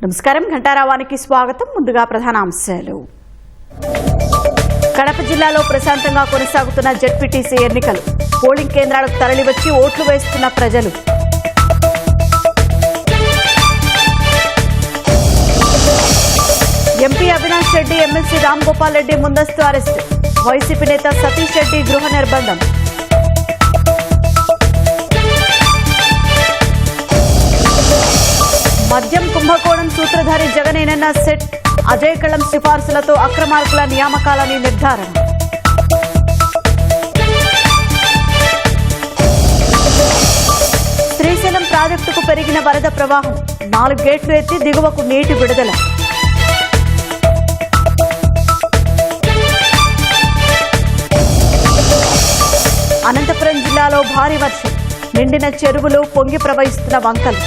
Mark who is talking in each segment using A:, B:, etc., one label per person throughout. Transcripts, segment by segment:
A: నమస్కారం ఘంటారావానికి స్వాగతం. ముందుగా ప్రధాన అంశాలు. కడప జిల్లాలో ప్రశాంతంగా కొనసాగుతున్న జెడ్పీటీసీ ఎన్నికలు. పోలింగ్ కేంద్రాలకు తరలివచ్చి ఓట్లు వేస్తున్న ప్రజలు. ఎంపీ అవినాష్ రెడ్డి, ఎమ్మెల్సీ రామ్ గోపాల్ రెడ్డి ముందస్తు అరెస్టు. వైసీపీ నేత సతీష్ రెడ్డి గృహ నిర్బంధం. మద్యం కుంభకోణం సూత్రధారి జగనేనన్న సెట్. అజయ్ కళం సిఫార్సులతో అక్రమార్కుల నియామకాలని నిర్ధారణ. శ్రీశైలం ప్రాజెక్టుకు పెరిగిన వరద ప్రవాహం. 4 గేట్లు ఎత్తి దిగువకు నీటి విడుదల. అనంతపురం జిల్లాలో భారీ వర్షం. నిండిన చెరువులు, పొంగి ప్రవహిస్తున్న వంకలు.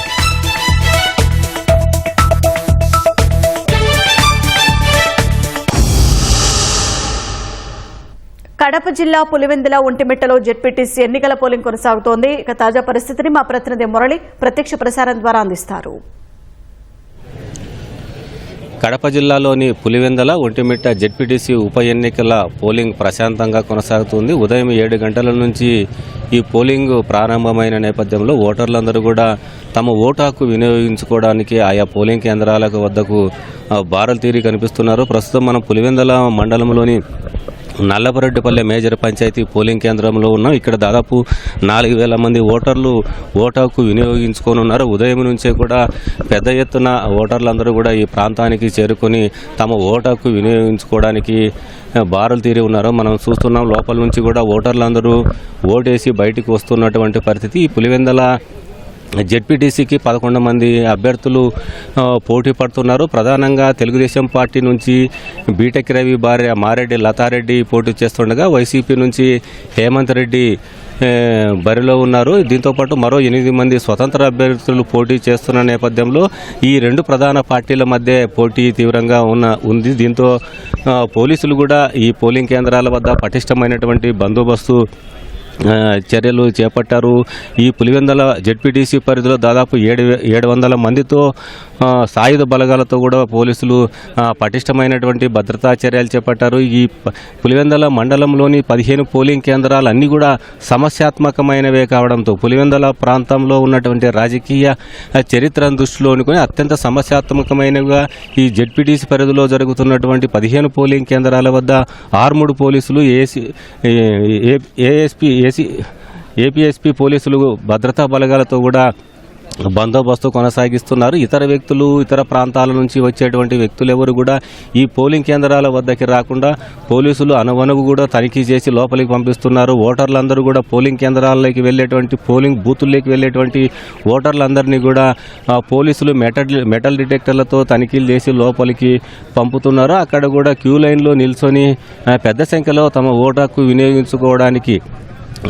A: కడప జిల్లా పులివెందుల ఒంటిమిట్టలో జెడ్పీటీసీ ఎన్నికల పోలింగ్ కొనసాగుతోంది. ఇక తాజా పరిస్థితిని మా ప్రతినిధి మురళి ప్రత్యక్ష ప్రసారం ద్వారా అందిస్తారు.
B: కడప జిల్లాలోని పులివెందుల ఒంటిమిట్ట జెడ్పీటీసీ ఉప ఎన్నికల పోలింగ్ ప్రశాంతంగా కొనసాగుతుంది. ఉదయం 7 గంటల నుంచి ఈ పోలింగ్ ప్రారంభమైన నేపథ్యంలో ఓటర్లందరూ కూడా తమ ఓటు హక్కు వినియోగించుకోవడానికి ఆయా పోలింగ్ కేంద్రాల వద్దకు బారులు తీరి కనిపిస్తున్నారు. ప్రస్తుతం మనం పులివెందుల మండలంలోని నల్లబరెడ్డిపల్లె మేజర్ పంచాయతీ పోలింగ్ కేంద్రంలో ఉన్నాం. ఇక్కడ దాదాపు 4,000 మంది ఓటర్లు ఓటు హక్కు వినియోగించుకొని ఉన్నారు. ఉదయం నుంచే కూడా పెద్ద ఎత్తున ఓటర్లందరూ కూడా ఈ ప్రాంతానికి చేరుకొని తమ ఓటు హక్కు వినియోగించుకోవడానికి బారులు తీరి ఉన్నారు. మనం చూస్తున్నాం లోపల నుంచి కూడా ఓటర్లందరూ ఓటేసి బయటికి వస్తున్నటువంటి పరిస్థితి. ఈ పులివెందుల జెడ్పీటీసీకి 11 మంది అభ్యర్థులు పోటీ పడుతున్నారు. ప్రధానంగా తెలుగుదేశం పార్టీ నుంచి బీటెక్ రవి భార్య మారెడ్డి లతారెడ్డి పోటీ చేస్తుండగా వైసీపీ నుంచి హేమంత్ రెడ్డి బరిలో ఉన్నారు. దీంతోపాటు మరో 8 మంది స్వతంత్ర అభ్యర్థులు పోటీ చేస్తున్న నేపథ్యంలో ఈ 2 ప్రధాన పార్టీల మధ్య పోటీ తీవ్రంగా ఉంది. దీంతో పోలీసులు కూడా ఈ పోలింగ్ కేంద్రాల వద్ద పటిష్టమైనటువంటి బందోబస్తు చర్యలు చేపట్టారు. ఈ పులివెందుల జెడ్పీటీసీ పరిధిలో దాదాపు 700 మందితో సాయుధ బలగాలతో కూడా పోలీసులు పటిష్టమైనటువంటి భద్రతా చర్యలు చేపట్టారు. ఈ పులివెందుల మండలంలోని 15 పోలింగ్ కేంద్రాలు అన్నీ కూడా సమస్యాత్మకమైనవే కావడంతో పులివెందుల ప్రాంతంలో ఉన్నటువంటి రాజకీయ చరిత్రను దృష్టిలో అనుకుని అత్యంత సమస్యాత్మకమైనవిగా ఈ జెడ్పీటీసీ పరిధిలో జరుగుతున్నటువంటి 15 పోలింగ్ కేంద్రాల వద్ద ఆర్ముడ్ పోలీసులు ఏపీఎస్పీ పోలీసులు భద్రతా బలగాలతో కూడా బందోబస్తు కొనసాగిస్తున్నారు. ఇతర వ్యక్తులు ఇతర ప్రాంతాల నుంచి వచ్చేటువంటి వ్యక్తులు ఎవరు కూడా ఈ పోలింగ్ కేంద్రాల వద్దకి రాకుండా పోలీసులు అనువనుగు కూడా తనిఖీ చేసి లోపలికి పంపిస్తున్నారు. ఓటర్లందరూ కూడా పోలింగ్ కేంద్రాలలోకి వెళ్ళేటువంటి పోలింగ్ బూతుల్లోకి వెళ్ళేటువంటి ఓటర్లందరినీ కూడా పోలీసులు మెటల్ డిటెక్టర్లతో తనిఖీలు చేసి లోపలికి పంపుతున్నారు. అక్కడ కూడా క్యూ లైన్లో నిల్చొని పెద్ద సంఖ్యలో తమ ఓటు హక్కు వినియోగించుకోవడానికి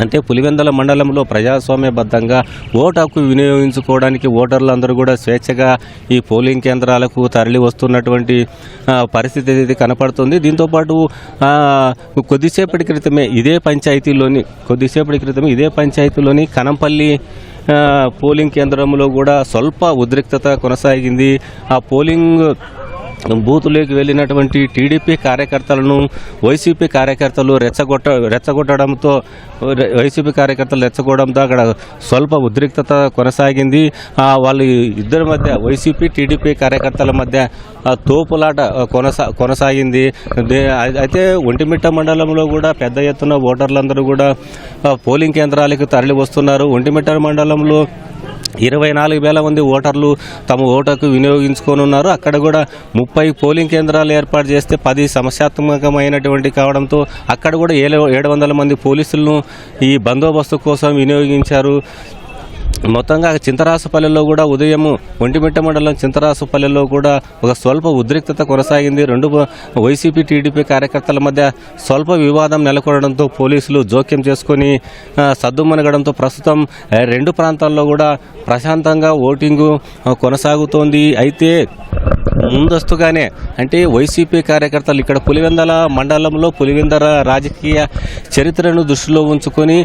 B: అంటే పులివెందుల మండలంలో ప్రజాస్వామ్యబద్ధంగా ఓటు హక్కు వినియోగించుకోవడానికి ఓటర్లందరూ కూడా స్వేచ్ఛగా ఈ పోలింగ్ కేంద్రాలకు తరలి వస్తున్నటువంటి పరిస్థితి కనపడుతుంది. దీంతోపాటు కొద్దిసేపటి క్రితమే ఇదే పంచాయతీలోని కనంపల్లి పోలింగ్ కేంద్రంలో కూడా స్వల్ప ఉద్రిక్తత కొనసాగింది. ఆ పోలింగ్ బూతులోకి వెళ్ళినటువంటి టీడీపీ కార్యకర్తలను వైసీపీ కార్యకర్తలు రెచ్చగొట్టడంతో అక్కడ స్వల్ప ఉద్రిక్తత కొనసాగింది. వాళ్ళ ఇద్దరి మధ్య వైసీపీ టీడీపీ కార్యకర్తల మధ్య తోపులాట కొనసాగింది. అయితే ఒంటిమిట్ట మండలంలో కూడా పెద్ద ఎత్తున ఓటర్లందరూ కూడా పోలింగ్ కేంద్రాలకు తరలి వస్తున్నారు. ఒంటిమిట్ట మండలంలో 24,000 మంది ఓటర్లు తమ ఓటుకు వినియోగించుకొని ఉన్నారు. అక్కడ కూడా 30 పోలింగ్ కేంద్రాలు ఏర్పాటు చేస్తే 10 సమస్యాత్మకమైనటువంటి కావడంతో అక్కడ కూడా 700 మంది పోలీసులను ఈ బందోబస్తు కోసం వినియోగించారు. మొత్తంగా చింతరాసుపల్లెలో కూడా ఉదయం ఒంటిమిట్ట మండలం చింతరాసుపల్లెలో కూడా ఒక స్వల్ప ఉద్రిక్తత కొనసాగింది. 2 వైసీపీ టీడీపీ కార్యకర్తల మధ్య స్వల్ప వివాదం నెలకొనడంతో పోలీసులు జోక్యం చేసుకుని సద్దుమణగడంతో ప్రస్తుతం 2 ప్రాంతాల్లో కూడా ప్రశాంతంగా ఓటింగు కొనసాగుతోంది. అయితే ముందస్తుగానే అంటే వైసీపీ కార్యకర్తలు ఇక్కడ పులివెందుల మండలంలో పులివెందుల రాజకీయ చరిత్రను దృష్టిలో ఉంచుకొని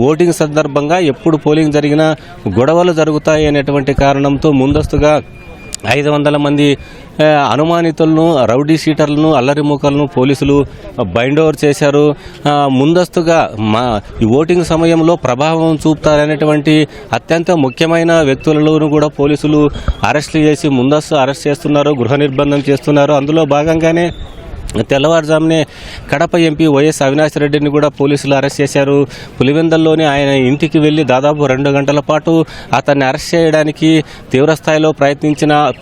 B: ఓటింగ్ సందర్భంగా ఎప్పుడు పోలింగ్ జరిగినా గొడవలు జరుగుతాయి అనేటువంటి కారణంతో ముందస్తుగా 500 మంది అనుమానితులను, రౌడీ షీటర్లను, అల్లరి మూకలను పోలీసులు బైండ్ ఓవర్ చేశారు. ముందస్తుగా ఈ ఓటింగ్ సమయంలో ప్రభావం చూపుతారనేటువంటి అత్యంత ముఖ్యమైన వ్యక్తులను కూడా పోలీసులు అరెస్టులు చేసి ముందస్తు అరెస్ట్ చేస్తున్నారు, గృహ నిర్బంధం చేస్తున్నారు. అందులో భాగంగానే తెల్లవారుజామునే కడప ఎంపీ వైఎస్ అవినాష్ రెడ్డిని కూడా పోలీసులు అరెస్ట్ చేశారు. పులివెందల్లోనే ఆయన ఇంటికి వెళ్లి దాదాపు 2 గంటల పాటు అతన్ని అరెస్ట్ చేయడానికి తీవ్రస్థాయిలో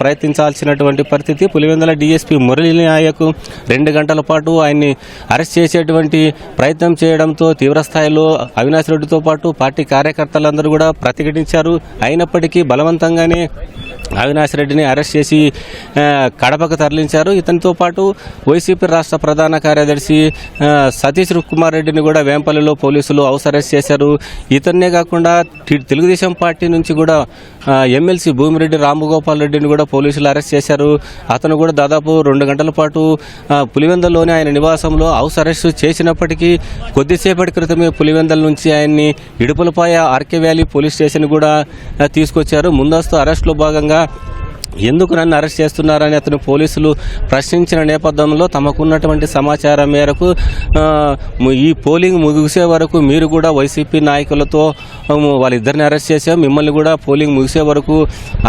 B: ప్రయత్నించాల్సినటువంటి పరిస్థితి. పులివెందల డీఎస్పీ మురళీ నాయక్ 2 గంటల పాటు ఆయన్ని అరెస్ట్ చేసేటువంటి ప్రయత్నం చేయడంతో తీవ్రస్థాయిలో అవినాష్ రెడ్డితో పాటు పార్టీ కార్యకర్తలందరూ కూడా ప్రతిఘటించారు. అయినప్పటికీ బలవంతంగానే అవినాష్ రెడ్డిని అరెస్ట్ చేసి కడపకు తరలించారు. ఇతనితో పాటు వైసీపీ రాష్ట్ర ప్రధాన కార్యదర్శి సతీష్ కుమార్ రెడ్డిని కూడా వేంపల్లిలో పోలీసులు హౌస్ అరెస్ట్ చేశారు. ఇతన్నే కాకుండా తెలుగుదేశం పార్టీ నుంచి కూడా ఎమ్మెల్సీ భూమిరెడ్డి రామగోపాల్ రెడ్డిని కూడా పోలీసులు అరెస్ట్ చేశారు. అతను కూడా దాదాపు 2 గంటల పాటు పులివెందల్లోని ఆయన నివాసంలో హౌస్ అరెస్ట్ చేసినప్పటికీ కొద్దిసేపటి క్రితమే పులివెందల నుంచి ఆయన్ని Idupulapaya RK valley police station కూడా తీసుకొచ్చారు. ముందస్తు అరెస్టులో భాగంగా ఎందుకు నన్ను అరెస్ట్ చేస్తున్నారని అతను పోలీసులు ప్రశ్నించిన నేపథ్యంలో తమకున్నటువంటి సమాచారం మేరకు ఈ పోలింగ్ ముగిసే వరకు మీరు కూడా వైసీపీ నాయకులతో వాళ్ళిద్దరిని అరెస్ట్ చేశాం, మిమ్మల్ని కూడా పోలింగ్ ముగిసే వరకు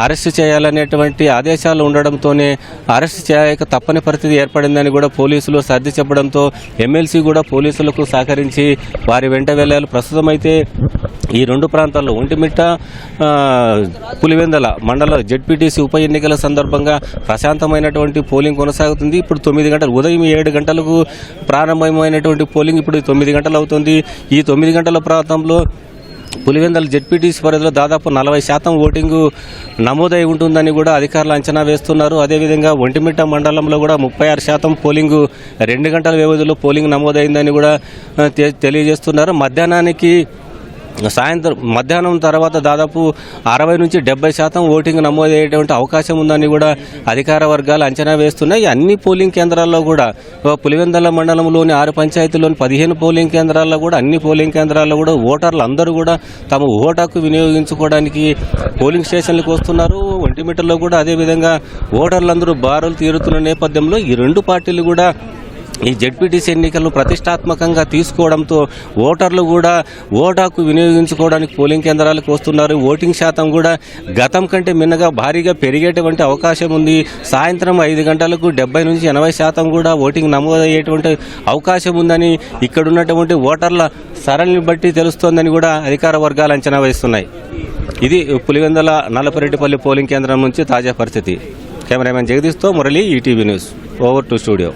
B: అరెస్ట్ చేయాలనేటువంటి ఆదేశాలు ఉండడంతోనే అరెస్ట్ చేయక తప్పని పరిస్థితి ఏర్పడిందని కూడా పోలీసులు సర్ది చెప్పడంతో ఎమ్మెల్సీ కూడా పోలీసులకు సహకరించి వారి వెంట వెళ్ళారు. ప్రస్తుతం అయితే ఈ 2 ప్రాంతాల్లో ఒంటిమిట్ట, పులివెందల మండల జెడ్పీటీసీ ఉప ఎన్నికల సందర్భంగా ప్రశాంతమైనటువంటి పోలింగ్ కొనసాగుతుంది. ఇప్పుడు 9 గంటలు, ఉదయం 7 గంటలకు ప్రారంభమైనటువంటి పోలింగ్ ఇప్పుడు 9 గంటలు అవుతుంది. ఈ 9 గంటల ప్రాంతంలో పులివెందల జెడ్పీటీసీ పరిధిలో దాదాపు 40% ఓటింగు నమోదై ఉంటుందని కూడా అధికారులు అంచనా వేస్తున్నారు. అదేవిధంగా ఒంటిమిట్ట మండలంలో కూడా 36% పోలింగు 2 గంటల వ్యవధిలో పోలింగ్ నమోదైందని కూడా తెలియజేస్తున్నారు. మధ్యాహ్నం తర్వాత దాదాపు 60 నుంచి 70% ఓటింగ్ నమోదయ్యేటువంటి అవకాశం ఉందని కూడా అధికార వర్గాలు అంచనా వేస్తున్నాయి. అన్ని పోలింగ్ కేంద్రాల్లో కూడా పులివెందల మండలంలోని 6 పంచాయతీల్లోని 15 పోలింగ్ కేంద్రాల్లో కూడా అన్ని పోలింగ్ కేంద్రాల్లో కూడా ఓటర్లు అందరూ కూడా తమ ఓటు హక్కు వినియోగించుకోవడానికి పోలింగ్ స్టేషన్లకు వస్తున్నారు. ఒంటిమిట్టలో కూడా అదేవిధంగా ఓటర్లందరూ బారులు తీరుతున్న నేపథ్యంలో ఈ 2 పార్టీలు కూడా ఈ జెడ్పీటీసీ ఎన్నికలను ప్రతిష్టాత్మకంగా తీసుకోవడంతో ఓటర్లు కూడా ఓటు హక్కు వినియోగించుకోవడానికి పోలింగ్ కేంద్రాలకు వస్తున్నారు. ఓటింగ్ శాతం కూడా గతం కంటే మిన్నగా భారీగా పెరిగేటువంటి అవకాశం ఉంది. సాయంత్రం 5 గంటలకు 70 నుంచి 80% కూడా ఓటింగ్ నమోదయ్యేటువంటి అవకాశం ఉందని ఇక్కడున్నటువంటి ఓటర్ల సరళిని బట్టి తెలుస్తోందని కూడా అధికార వర్గాలు అంచనా వేస్తున్నాయి. ఇది పులివెందల నల్లపరెడ్డిపల్లి పోలింగ్ కేంద్రం నుంచి తాజా పరిస్థితి. కెమెరామెన్ జగదీష్తో Murali, ETV news. Over to studio.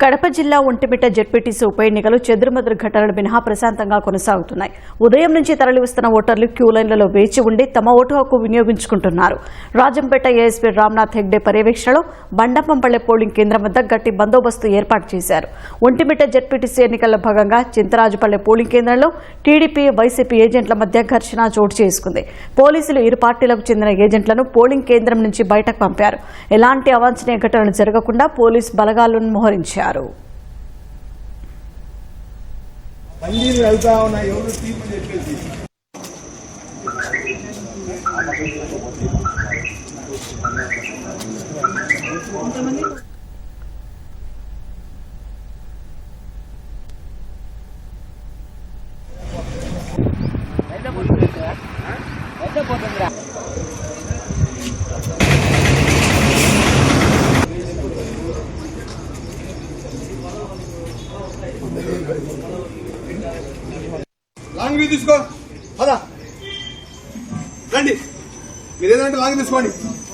A: Kadapa జిల్లా ఒంటిమిట్ట జెడ్పీటీసీ ఉప ఎన్నికలు చెదురుమదురు ఘటనలు మినహా ప్రశాంతంగా కొనసాగుతున్నాయి. ఉదయం నుంచి తరలివస్తున్న ఓటర్లు క్యూ లైన్లలో వేచి ఉండి తమ ఓటు హక్కు వినియోగించుకుంటున్నారు. రాజంపేట ఏఎస్పీ రామ్నాథ్ హెగ్డే పర్యవేక్షణలో బండపంపల్లె పోలింగ్ కేంద్రం వద్ద గట్టి బందోబస్తు ఏర్పాటు చేశారు. ఒంటిమిట్ట జెడ్పీటీసీ ఎన్నికల్లో భాగంగా చింతరాజుపల్లె పోలింగ్ కేంద్రంలో టీడీపీ, వైసీపీ ఏజెంట్ల మధ్య ఘర్షణ చోటు చేసుకుంది. పోలీసులు ఇరు పార్టీలకు చెందిన ఏజెంట్లను పోలింగ్ కేంద్రం నుంచి బయటకు పంపారు. ఎలాంటి అవాంఛనీయ ఘటనలు జరగకుండా పోలీసు బలగాలను మోహరించారు.
C: బందీలు వెళ్తా ఉన్నాయి, ఎవరు తీర్పు చెప్పేసి లాంగ్ వ్యూ తీసుకో, పదా రండి. మీరు ఏదంటే లాంగ్ తీసుకోండి.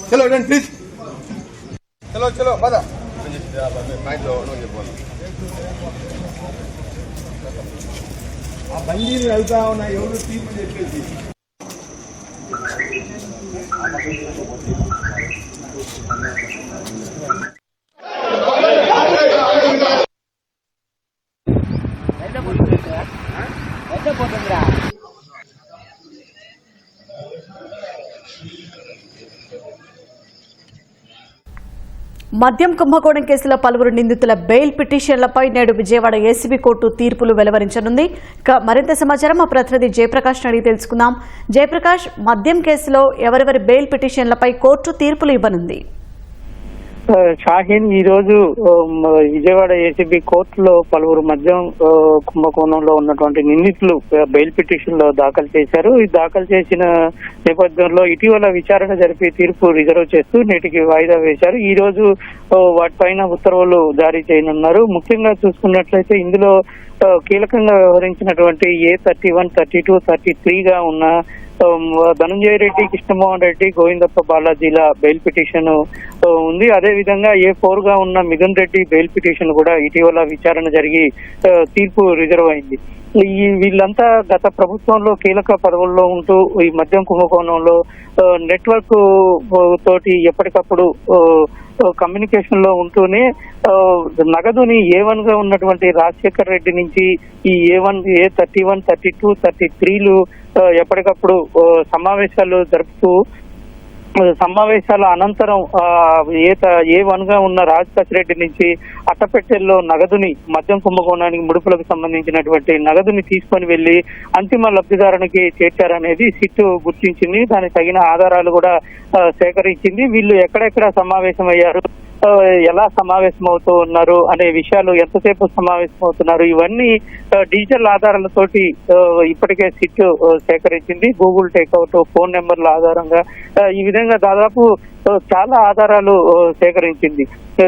C: చలో రండి ప్లీజ్. చలో చలో పదా. ఆ బందీలు వెళ్తా ఉన్నాయి, ఎవరు తీర్పు చెప్పేసి
A: మద్యం కుంభకోణం కేసులో పలువురు నిందితుల బెయిల్ పిటిషన్లపై నేడు విజయవాడ ఏసీబీ కోర్టు తీర్పులు వెలువరించనుంది. మరింత సమాచారం మా ప్రతినిధి జయప్రకాష్ అడిగి తెలుసుకుందాం. జయప్రకాష్, మద్యం కేసులో ఎవరెవరి బెయిల్ పిటిషన్లపై కోర్టు తీర్పులు ఇవ్వనుంది?
D: షాహీన్ ఈ రోజు విజయవాడ ఏసీబీ కోర్టులో పలువురు మద్యం కుంభకోణంలో ఉన్నటువంటి నిందితులు బెయిల్ పిటిషన్లు దాఖలు చేశారు. ఈ దాఖలు చేసిన నేపథ్యంలో ఇటీవల విచారణ జరిపి తీర్పు రిజర్వ్ చేస్తూ నేటికి వాయిదా వేశారు. ఈ రోజు వాటిపైన ఉత్తర్వులు జారీ చేయనున్నారు. ముఖ్యంగా చూసుకున్నట్లయితే ఇందులో కీలకంగా వ్యవహరించినటువంటి A31, 32, 33గా ఉన్న ధనంజయ రెడ్డి, కృష్ణమోహన్ రెడ్డి, గోవిందప్ప బాలాజీల బెయిల్ పిటిషన్ ఉంది. అదే విధంగా A4గా ఉన్న మిథున్ రెడ్డి బెయిల్ పిటిషన్ కూడా ఇటీవల విచారణ జరిగి తీర్పు రిజర్వ్ అయింది. వీళ్ళంతా గత ప్రభుత్వంలో కీలక పదవుల్లో ఉంటూ ఈ మద్యం కుంభకోణంలో నెట్వర్క్ తోటి ఎప్పటికప్పుడు కమ్యూనికేషన్ లో ఉంటూనే నగదుని A1 గా ఉన్నటువంటి రాజశేఖర్ రెడ్డి నుంచి ఈ A1, A31, 32, 33లు ఎప్పటికప్పుడు సమావేశాలు జరుపుతూ సమావేశాల అనంతరం A1 గా ఉన్న రాజశేఖర్ రెడ్డి నుంచి అట్టపెట్టెల్లో నగదుని మద్యం కుంభకోణానికి ముడుపులకు సంబంధించినటువంటి నగదుని తీసుకొని వెళ్లి అంతిమ లబ్ధిదారునికి చేర్చారనేది సిట్ గుర్తించింది. దానికి తగిన ఆధారాలు కూడా సేకరించింది. వీళ్ళు ఎక్కడెక్కడ సమావేశమయ్యారు, ఎలా సమావేశం అవుతూ ఉన్నారు అనే విషయాలు, ఎంతసేపు సమావేశం అవుతున్నారు, ఇవన్నీ డిజిటల్ ఆధారాలతోటి ఇప్పటికే సిట్ సేకరించింది. గూగుల్ టేక్అవుట్, ఫోన్ నెంబర్ల ఆధారంగా ఈ విధంగా దాదాపు చాలా ఆధారాలు సేకరించింది.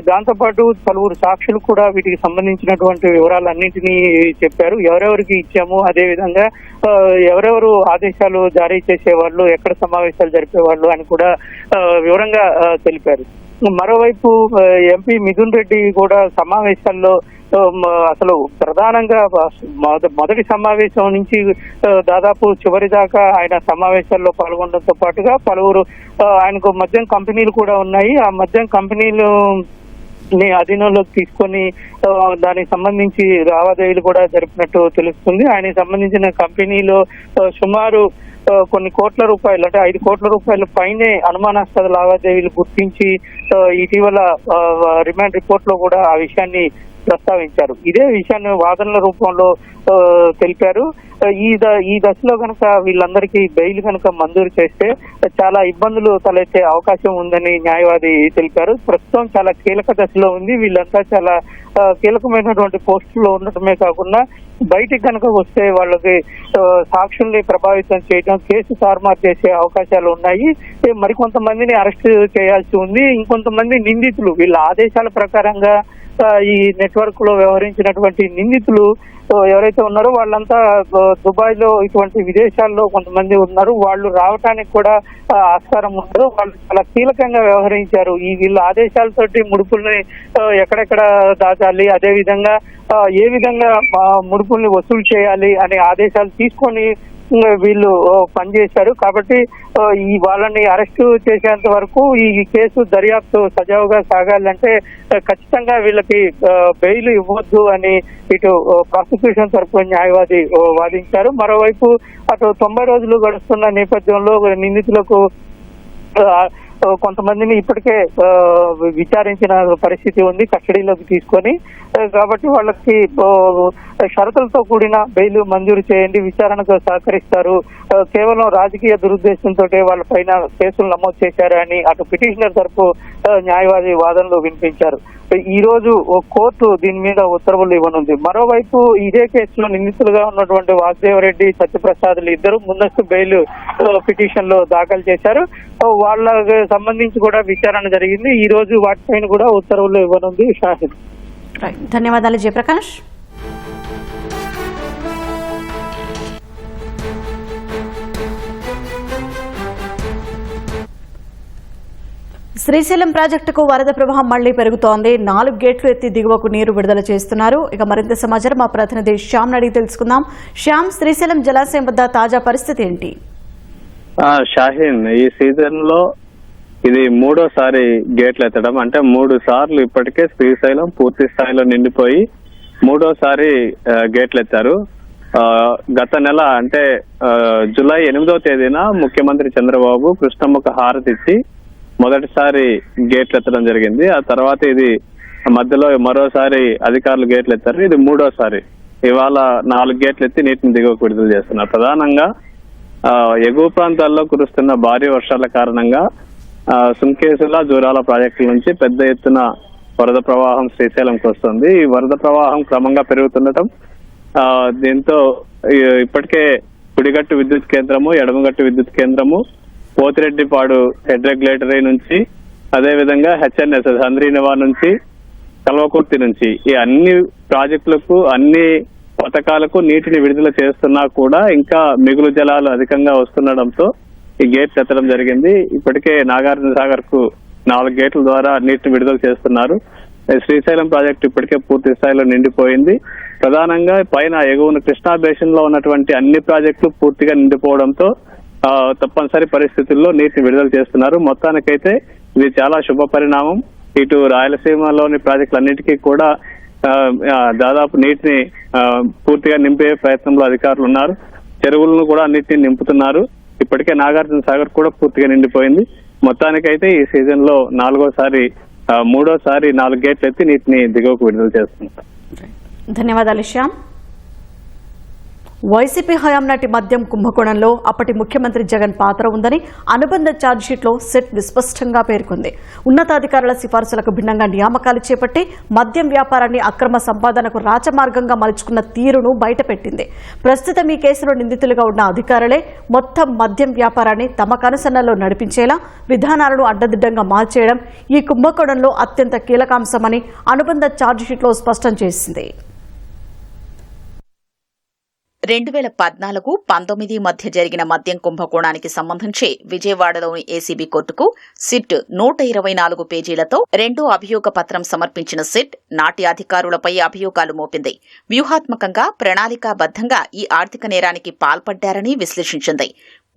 D: దాంతో పాటు పలువురు సాక్షులు కూడా వీటికి సంబంధించినటువంటి వివరాలన్నింటినీ చెప్పారు. ఎవరెవరికి ఇచ్చాము, అదే విధంగా ఎవరెవరు ఆదేశాలు జారీ చేసేవాళ్ళు, ఎక్కడ సమావేశాలు జరిపేవాళ్ళు అని కూడా వివరంగా తెలిపారు. మరోవైపు ఎంపీ మిథున్ రెడ్డి కూడా సమావేశాల్లో అసలు ప్రధానంగా మొదటి సమావేశం నుంచి దాదాపు చివరి దాకా ఆయన సమావేశాల్లో పాల్గొనడంతో పాటుగా పలువురు ఆయనకు మద్యం కంపెనీలు కూడా ఉన్నాయి. ఆ మద్యం కంపెనీలు అధీనంలోకి తీసుకొని దానికి సంబంధించి లావాదేవీలు కూడా జరిపినట్టు తెలుస్తుంది. ఆయనకు సంబంధించిన కంపెనీలో సుమారు కొన్ని కోట్ల రూపాయలు, అంటే 5 కోట్ల రూపాయల పైనే అనుమానాస్పద లావాదేవీలు గుర్తించి ఇటీవల రిమాండ్ రిపోర్ట్ లో కూడా ఆ విషయాన్ని ప్రస్తావించారు. ఇదే విషయాన్ని వాదనల రూపంలో తెలిపారు. ఈ దశలో కనుక వీళ్ళందరికీ బెయిల్ కనుక మంజూరు చేస్తే చాలా ఇబ్బందులు తలెత్తే అవకాశం ఉందని న్యాయవాది తెలిపారు. ప్రస్తుతం చాలా కీలక దశలో ఉంది. వీళ్ళంతా చాలా కీలకమైనటువంటి పోస్టుల్లో ఉండటమే కాకుండా బయటికి కనుక వస్తే వాళ్ళకి సాక్షుల్ని ప్రభావితం చేయడం, కేసు తారుమారు చేసే అవకాశాలు ఉన్నాయి. మరికొంతమందిని అరెస్ట్ చేయాల్సి ఉంది. ఇంకొంతమంది నిందితులు వీళ్ళ ఆదేశాల ప్రకారంగా ఈ నెట్వర్క్ లో వ్యవహరించినటువంటి నిందితులు ఎవరైతే ఉన్నారో వాళ్ళంతా దుబాయ్ లో, ఇటువంటి విదేశాల్లో కొంతమంది ఉన్నారు. వాళ్ళు రావటానికి కూడా ఆస్కారం ఉండదు. వాళ్ళు చాలా కీలకంగా వ్యవహరించారు. వీళ్ళ ఆదేశాలతోటి ముడుపుల్ని ఎక్కడెక్కడ దాచాలి, అదే విధంగా ఏ విధంగా ముడుపుల్ని వసూలు చేయాలి అనే ఆదేశాలు తీసుకొని వీళ్ళు పనిచేశారు. కాబట్టి వాళ్ళని అరెస్ట్ చేసేంత వరకు ఈ కేసు దర్యాప్తు సజావుగా సాగాలంటే ఖచ్చితంగా వీళ్ళకి బెయిల్ ఇవ్వద్దు అని ఇటు ప్రాసిక్యూషన్ తరఫున న్యాయవాది వాదించారు. మరోవైపు అటు 90 రోజులు గడుస్తున్న నేపథ్యంలో నిందితులకు కొంతమందిని ఇప్పటికే విచారించిన పరిస్థితి ఉంది కస్టడీలోకి తీసుకొని. కాబట్టి వాళ్ళకి షరతులతో కూడిన బెయిల్ మంజూరు చేయండి, విచారణకు సహకరిస్తారు, కేవలం రాజకీయ దురుద్దేశంతో వాళ్ళ పైన కేసులు నమోదు చేశారు అని అటు పిటిషనర్ తరపు న్యాయవాది వాదనలు వినిపించారు. ఈ రోజు కోర్టు దీని మీద ఉత్తర్వులు ఇవ్వనుంది. మరోవైపు ఇదే కేసులో నిందితులుగా ఉన్నటువంటి వాసుదేవరెడ్డి, సత్యప్రసాద్లు ఇద్దరు ముందస్తు బెయిల్ పిటిషన్ లో దాఖలు చేశారు. వాళ్ళకి సంబంధించి కూడా విచారణ జరిగింది. ఈ రోజు వాటిపైన కూడా ఉత్తర్వులు ఇవ్వనుంది. షాహిద్,
A: ధన్యవాదాలు జయప్రకాష్. శ్రీశైలం ప్రాజెక్టుకు వరద ప్రవాహం మళ్లీ పెరుగుతోంది. 4 గేట్లు ఎత్తి దిగువకు నీరు విడుదల చేస్తున్నారు. ఇక మరింత సమాచారం మా ప్రతినిధి శ్యామ్ అడిగి తెలుసుకుందాం. శ్యామ్, శ్రీశైలం జలాశయం వద్ద తాజా పరిస్థితి ఏంటి?
E: షాహీన్, ఈ సీజన్ లో ఇది 3వసారి గేట్లు ఎత్తడం. అంటే 3 సార్లు ఇప్పటికే శ్రీశైలం పూర్తి స్థాయిలో నిండిపోయి 3వసారి గేట్లు ఎత్తారు. గత నెల అంటే జూలై 8వ తేదీన ముఖ్యమంత్రి చంద్రబాబు కృష్ణమ్మకు హారతిచ్చి మొదటిసారి గేట్లు ఎత్తడం జరిగింది. ఆ తర్వాత ఇది మధ్యలో మరోసారి అధికారులు గేట్లు ఎత్తారు. ఇది మూడోసారి. ఇవాళ 4 గేట్లు ఎత్తి నీటిని దిగువకు విడుదల చేస్తున్నారు. ప్రధానంగా ఎగువ ప్రాంతాల్లో కురుస్తున్న భారీ వర్షాల కారణంగా సుంకేసుల జూరాల ప్రాజెక్టుల నుంచి పెద్ద ఎత్తున వరద ప్రవాహం శ్రీశైలంకి వస్తుంది. ఈ వరద ప్రవాహం క్రమంగా పెరుగుతుండటం, దీంతో ఇప్పటికే కుడిగట్టు విద్యుత్ కేంద్రము, ఎడమగట్టు విద్యుత్ కేంద్రము, పోతిరెడ్డిపాడు హెడ్ రెగ్యులేటరీ నుంచి, అదేవిధంగా హెచ్ఎన్ఎస్ఎస్ హంద్రీనివా నుంచి, కల్వకుర్తి నుంచి ఈ అన్ని ప్రాజెక్టులకు, అన్ని పథకాలకు నీటిని విడుదల చేస్తున్నా కూడా ఇంకా మిగులు జలాలు అధికంగా వస్తుండటంతో ఈ గేట్లు ఎత్తడం జరిగింది. ఇప్పటికే నాగార్జున సాగర్ కు 4 గేట్ల ద్వారా నీటిని విడుదల చేస్తున్నారు. శ్రీశైలం ప్రాజెక్టు ఇప్పటికే పూర్తి స్థాయిలో నిండిపోయింది. ప్రధానంగా పైన ఎగువన కృష్ణా బేసిన్ లో ఉన్నటువంటి అన్ని ప్రాజెక్టులు పూర్తిగా నిండిపోవడంతో తప్పనిసరి పరిస్థితుల్లో నీటిని విడుదల చేస్తున్నారు. మొత్తానికైతే ఇది చాలా శుభ పరిణామం. ఇటు రాయలసీమలోని ప్రాజెక్టులన్నిటికీ కూడా దాదాపు నీటిని పూర్తిగా నింపే ప్రయత్నంలో అధికారులు ఉన్నారు. చెరువులను కూడా అన్నిటిని నింపుతున్నారు. ఇప్పటికే నాగార్జున సాగర్ కూడా పూర్తిగా నిండిపోయింది. మొత్తానికైతే ఈ సీజన్ లో మూడోసారి 4 గేట్లు ఎత్తి నీటిని దిగువకు విడుదల చేస్తున్నారు.
A: ధన్యవాదాలు శ్యామ్. వైసీపీ హయాం నాటి మద్యం కుంభకోణంలో అప్పటి ముఖ్యమంత్రి జగన్ పాత్ర ఉందని అనుబంధ ఛార్జ్షీట్లో సెట్ విస్పష్టంగా పేర్కొంది. ఉన్నతాధికారుల సిఫార్సులకు భిన్నంగా నియామకాలు చేపట్టి మద్యం వ్యాపారాన్ని అక్రమ సంపాదనకు రాచమార్గంగా మలుచుకున్న తీరును బయటపెట్టింది. ప్రస్తుతం ఈ కేసులో నిందితులుగా ఉన్న అధికారులే మొత్తం మద్యం వ్యాపారాన్ని తమ కనుసన్నల్లో నడిపించేలా విధానాలను అడ్డదిడ్డంగా మార్చేయడం ఈ కుంభకోణంలో అత్యంత కీలకాంశమని అనుబంధ ఛార్జ్షీట్లో స్పష్టం చేసింది.
F: 2014-19 మధ్య జరిగిన మద్యం కుంభకోణానికి సంబంధించి విజయవాడలోని ఏసీబీ కోర్టుకు సిట్ 124 పేజీలతో 2వ అభియోగ పత్రం సమర్పించిన సిట్ నాటి అధికారులపై అభియోగాలు మోపింది. వ్యూహాత్మకంగా, ప్రణాళికాబద్దంగా ఈ ఆర్థిక నేరానికి పాల్పడ్డారని విశ్లేషించింది.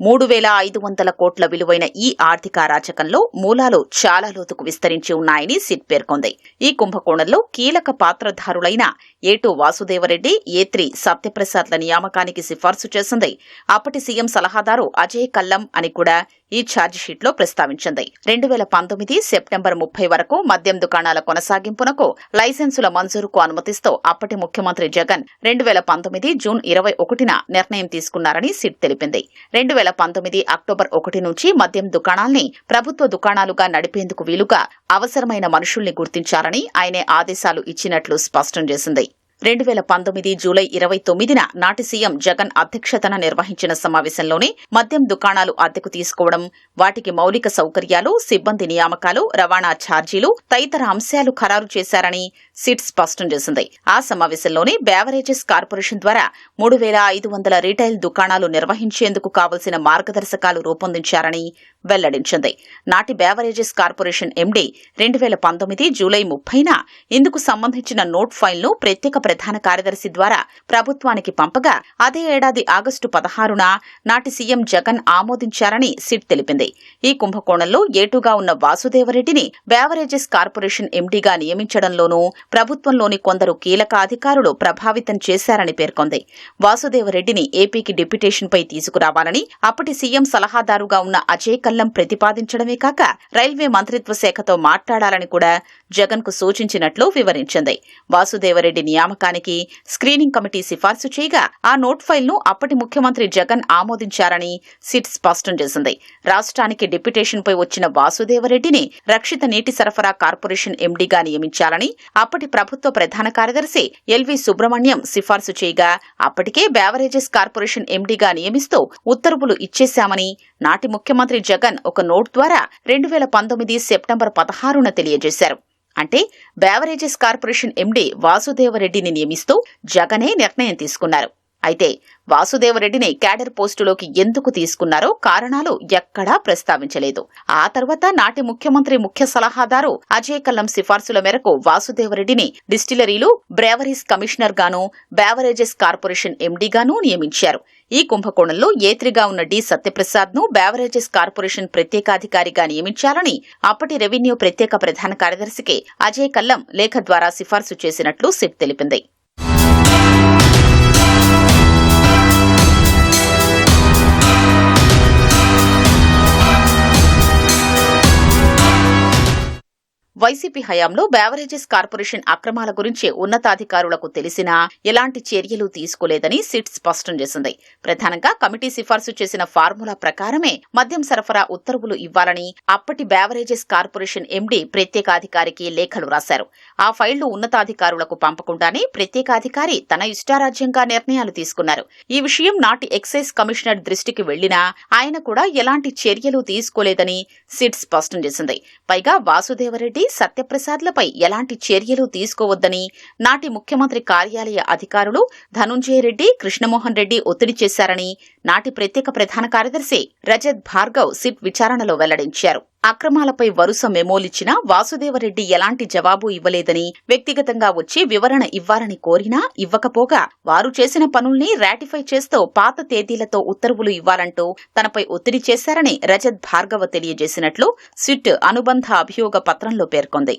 F: 3,500 కోట్ల విలువైన ఈ ఆర్థిక అరాచకంలో మూలాలు చాలా లోతుకు విస్తరించి ఉన్నాయని సిట్ పేర్కొంది. ఈ కుంభకోణంలో కీలక పాత్రధారులైన ఏటూ వాసుదేవరెడ్డి, ఏ3 సత్యప్రసాద్ల నియామకానికి సిఫార్సు చేసింది. అప్పటి సీఎం సలహాదారు అజయ్ కల్లం అని కూడా ఈ ఛార్జిషీట్లో ప్రస్తావించింది. 2019 సెప్టెంబర్ 30 వరకు మద్యం దుకాణాల కొనసాగింపునకు లైసెన్సుల మంజూరుకు అనుమతిస్తూ అప్పటి ముఖ్యమంత్రి జగన్ 2019 జూన్ 21న నిర్ణయం తీసుకున్నారని సిట్ తెలిపింది. 2019 అక్టోబర్ 1 నుంచి మద్యం దుకాణాల్ని ప్రభుత్వ దుకాణాలుగా నడిపేందుకు వీలుగా అవసరమైన మనుషుల్ని గుర్తించాలని ఆయనే ఆదేశాలు ఇచ్చినట్లు స్పష్టం చేసింది. 2019 జూలై 29న నాటి సీఎం జగన్ అధ్యక్షతన నిర్వహించిన సమావేశంలోనే మద్యం దుకాణాలు అద్దెకు తీసుకోవడం, వాటికి మౌలిక సౌకర్యాలు, సిబ్బంది నియామకాలు, రవాణా ఛార్జీలు తదితర అంశాలు ఖరారు చేశారని సిట్ స్పష్టం చేసింది. ఆ సమావేశంలోనే బేవరేజెస్ కార్పొరేషన్ ద్వారా 3,500 రీటైల్ దుకాణాలు నిర్వహించేందుకు కావలసిన మార్గదర్శకాలు రూపొందించారని వెల్లడించింది. నాటి బేవరేజెస్ కార్పొరేషన్ ఎండీ 2019 జూలై 30న ఇందుకు సంబంధించిన నోట్ ఫైల్ను ప్రత్యేక ప్రధాన కార్యదర్శి ద్వారా ప్రభుత్వానికి పంపగా అదే ఏడాది ఆగస్టు 16న నాటి సీఎం జగన్ ఆమోదించారని సిట్ తెలిపింది. ఈ కుంభకోణంలో ఏటుగా ఉన్న వాసుదేవరెడ్డిని బేవరేజెస్ కార్పొరేషన్ ఎండీగా నియమించడంలోనూ ప్రభుత్వంలోని కొందరు కీలక అధికారులు ప్రభావితం చేశారని పేర్కొంది. వాసుదేవరెడ్డిని ఏపీకి డిప్యుటేషన్పై తీసుకురావాలని అప్పటి సీఎం సలహాదారుగా ఉన్న అజయ్ కల్లం ప్రతిపాదించడమే కాక రైల్వే మంత్రిత్వ శాఖతో మాట్లాడాలని కూడా జగన్ కు సూచించినట్లు వివరించింది. వాసుదేవరెడ్డి నియామకానికి స్క్రీనింగ్ కమిటీ సిఫార్సు చేయగా ఆ నోట్ ఫైల్ ను అప్పటి ముఖ్యమంత్రి జగన్ ఆమోదించారని సిట్ స్పష్టం చేసింది. రాష్ట్రానికి డిప్యుటేషన్పై వచ్చిన వాసుదేవరెడ్డిని రక్షిత నీటి సరఫరా కార్పొరేషన్ ఎండీగా నియమించాలని అప్పటి ప్రభుత్వ ప్రధాన కార్యదర్శి ఎల్వి సుబ్రహ్మణ్యం సిఫార్సు చేయగా అప్పటికే బేవరేజెస్ కార్పొరేషన్ ఎండీగా నియమిస్తూ ఉత్తర్వులు ఇచ్చేశామని నాటి ముఖ్యమంత్రి జగన్ ఒక నోట్ ద్వారా 2019 సెప్టెంబర్ 16న తెలియజేశారు. అంటే బేవరేజెస్ కార్పొరేషన్ ఎండీ వాసుదేవరెడ్డిని నియమిస్తూ జగనే నిర్ణయం తీసుకున్నారు. అయితే వాసుదేవరెడ్డిని క్యాడర్ పోస్టులోకి ఎందుకు తీసుకున్నారో కారణాలు ఎక్కడా ప్రస్తావించలేదు. ఆ తర్వాత నాటి ముఖ్యమంత్రి ముఖ్య సలహాదారు అజయ్ కల్లం సిఫార్సుల మేరకు వాసుదేవరెడ్డిని డిస్టిలరీలు, బ్రేవరీస్ కమిషనర్ గాను, బేవరేజెస్ కార్పొరేషన్ ఎండీగానూ నియమించారు. ఈ కుంభకోణంలో ఏత్రిగా ఉన్న డి సత్యప్రసాద్ ను బేవరేజెస్ కార్పొరేషన్ ప్రత్యేకాధికారిగా నియమించాలని అప్పటి రెవెన్యూ ప్రత్యేక ప్రధాన కార్యదర్శికి అజయ్ కల్లం లేఖ ద్వారా సిఫార్సు చేసినట్లు సిట్ తెలిపింది. వైసీపీ హయాంలో బెవరేజెస్ కార్పొరేషన్ అక్రమాల గురించి ఉన్నతాధికారులకు తెలిసినా ఎలాంటి చర్యలు తీసుకోలేదని సిట్ స్పష్టం చేసింది. ప్రధానంగా కమిటీ సిఫార్సు చేసిన ఫార్ములా ప్రకారమే మద్యం సరఫరా ఉత్తర్వులు ఇవ్వాలని అప్పటి బెవరేజెస్ కార్పొరేషన్ ఎండీ ప్రత్యేకాధికారికి లేఖలు రాశారు. ఆ ఫైళ్లు ఉన్నతాధికారులకు పంపకుండానే ప్రత్యేకాధికారి తన ఇష్టారాజ్యంగా నిర్ణయాలు తీసుకున్నారు. ఈ విషయం నాటి ఎక్సైజ్ కమిషనర్ దృష్టికి వెళ్లినా ఆయన కూడా ఎలాంటి చర్యలు తీసుకోలేదని సిట్ స్పష్టం చేసింది. పైగా వాసుదేవరెడ్డి, సత్యప్రసాద్లపై ఎలాంటి చర్యలు తీసుకోవద్దని నాటి ముఖ్యమంత్రి కార్యాలయ అధికారులు ధనుంజయ రెడ్డి, కృష్ణమోహన్ రెడ్డి ఒత్తిడి చేశారని నాటి ప్రత్యేక ప్రధాన కార్యదర్శి రజత్ భార్గవ్ సిట్ విచారణలో వెల్లడించారు. అక్రమాలపై వరుస మెమోలిచ్చినా వాసుదేవరెడ్డి ఎలాంటి జవాబు ఇవ్వలేదని, వ్యక్తిగతంగా వచ్చి వివరణ ఇవ్వాలని కోరినా ఇవ్వకపోగా వారు చేసిన పనుల్ని రాటిఫై చేస్తూ పాత తేదీలతో ఉత్తర్వులు ఇవ్వాలంటూ తనపై ఒత్తిడి చేశారని రజత్ భార్గవ తెలియజేసినట్లు సిట్ అనుబంధ అభియోగ పత్రంలో పేర్కొంది.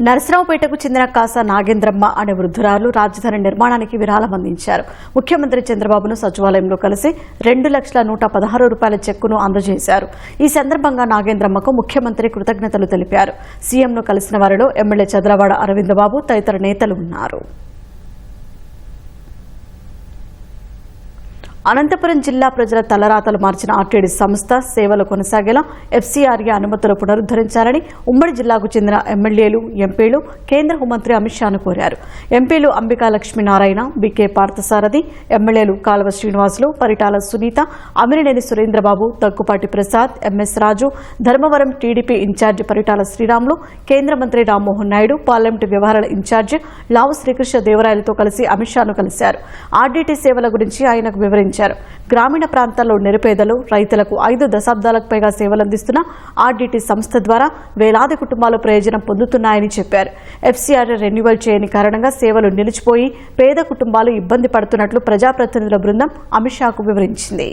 A: నరసరావుపేటకు చెందిన కాసా నాగేంద్రమ్మ అనే వృద్ధురాలు రాజధాని నిర్మాణానికి విరాళం అందించారు. ముఖ్యమంత్రి చంద్రబాబును సచివాలయంలో కలిసి 2,116 రూపాయల చెక్కును అందజేశారు. ఈ సందర్భంగా నాగేంద్రమ్మకు ముఖ్యమంత్రి కృతజ్ఞతలు తెలిపారు. సీఎంను కలిసిన వారిలో ఎమ్మెల్యే చంద్రవాడ అరవిందబాబు తదితర నేతలు ఉన్నారు. అనంతపురం జిల్లా ప్రజల తలరాతలు మార్చిన ఆర్టీడీ సంస్థ సేవలు కొనసాగేలా ఎఫ్సీఆర్ఏ అనుమతులు పునరుద్దరించాలని ఉమ్మడి జిల్లాకు చెందిన ఎమ్మెల్యేలు, ఎంపీలు కేంద్ర హోంమంత్రి అమిత్ షాను కోరారు. ఎంపీలు అంబికా లక్ష్మీనారాయణ, బీకే పార్థసారథి, ఎమ్మెల్యేలు కాలువ శ్రీనివాసులు, పరిటాల సునీత, అమిరినేని సురేంద్రబాబు, దగ్గుపాటి ప్రసాద్, ఎంఎస్ రాజు, ధర్మవరం టీడీపీ ఇన్ఛార్జి పరిటాల శ్రీరాములు, కేంద్ర మంత్రి రామ్మోహన్ నాయుడు, పార్లమెంటు వ్యవహారాల ఇన్ఛార్జి లావు శ్రీకృష్ణ దేవరాయలతో కలిసి అమిత్ షాను కలిశారు. ఆర్డీటీ సేవల గురించి ఆయనకు వివరించారు. గ్రామీణ ప్రాంతాల్లో నిరుపేదలు, రైతులకు 5 దశాబ్దాలకు పైగా సేవలందిస్తున్న ఆర్డీటీ సంస్థ ద్వారా వేలాది కుటుంబాలు ప్రయోజనం పొందుతున్నాయని చెప్పారు. ఎఫ్సీఆర్ఏ రెన్యువల్ చేయని కారణంగా సేవలు నిలిచిపోయి పేద కుటుంబాలు ఇబ్బంది పడుతున్నట్లు ప్రజాప్రతినిధుల బృందం అమిత్ షాకు వివరించింది.